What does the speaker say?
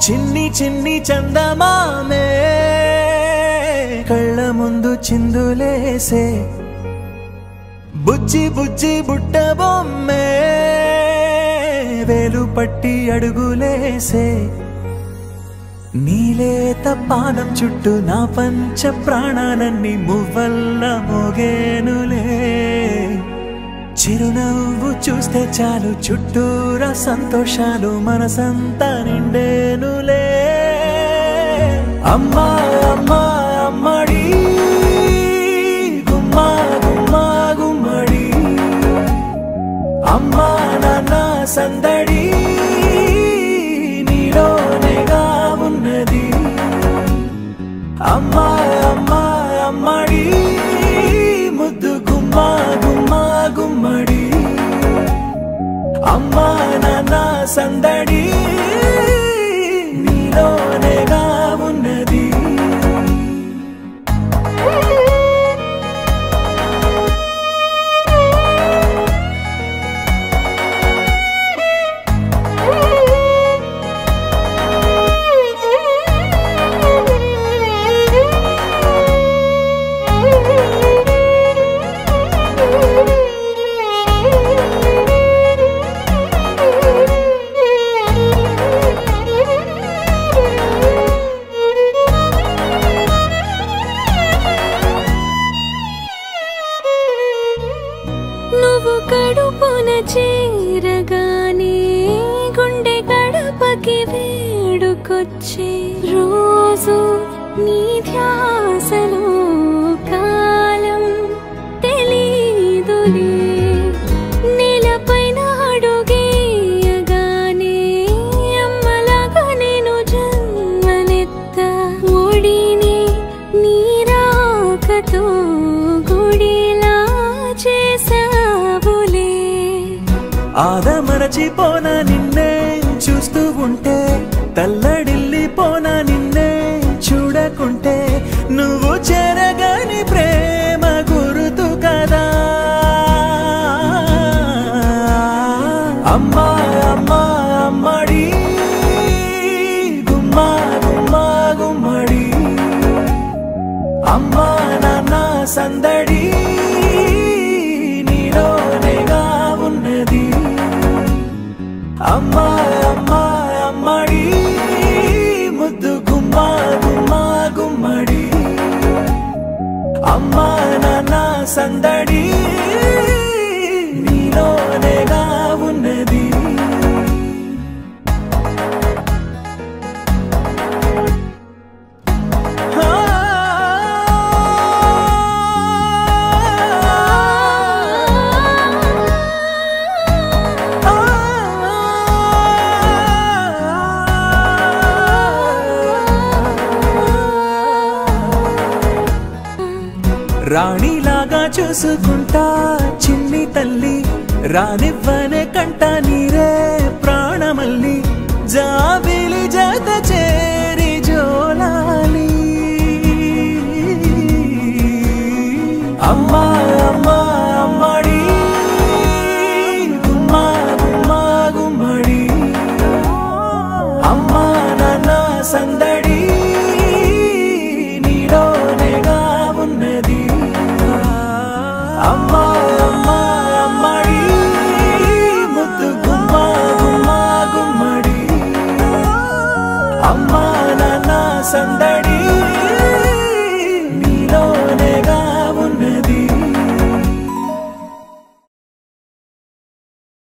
చిన్ని చిన్ని చందమామే కళ్ళ ముందు చిందులేసే బుజ్జి బుజ్జి బుట్ట బొమ్మే వేలు పట్టి అడుగులేసే నీలేత పానం చుట్టూ నా పంచ ప్రాణాలన్నీ మువ్వల్ల మోగేనులే చిరునవ్వు చూస్తే చాలు చుట్టూరా సంతోషాలు మనసంతా నిండేనులే అమ్మా అమ్మా అమ్మడి గుమ్మా గుమ్మా గుమ్మడి అమ్మా నాన్న సందడి నీలోనేగా ఉన్నది అమ్మా అమ్మా అమ్మడి ముద్దు గుమ్మా గుమ్మా గుమ్మడి అమ్మా నాన్న సందడి నీలోనేగా ఉన్నది కడుపున చేరగానే గుండె గడపకి వేడుకొచ్చే రోజు నీ ధ్యాసలో కాలం తెలీదులే నేలపైన అడుగేయగానే అమ్మలాగా నేను జన్మనెత్త ఒడిని నీ రాకతో గుడిలా చేసా ఆదమరచిపోనా నిన్నే చూస్తూ ఉంటే తల్లడిల్లిపోనా నిన్నే చూడకుంటే నువ్వు చెరగని ప్రేమ గుర్తు కదా అమ్మా అమ్మా అమ్మడి గుమ్మా గుమ్మా గుమ్మడి అమ్మా నాన్న సందడి నీలోనేగా ఉన్నది అమ్మా అమ్మా అమ్మడి ముద్దు గుమ్మా గుమ్మా గుమ్మడి అమ్మా నాన్న సందడి నీలోనేగా ఉన్నది రాణిలాగా చూసుకుంటా చిన్ని తల్లి రానివ్వనే కంట నీరే ప్రాణమల్లి జాబిలి జత చేరి జోలాలి అమ్మా అమ్మా అమ్మడి గుమ్మా గుమ్మా గుమ్మడి అమ్మా నాన్న సందడి నీలోనేగా ఉన్నది అమ్మా అమ్మా అమ్మడి ముద్దు గుమ్మా గుమ్మా గుమ్మడి అమ్మా నాన్న సందడి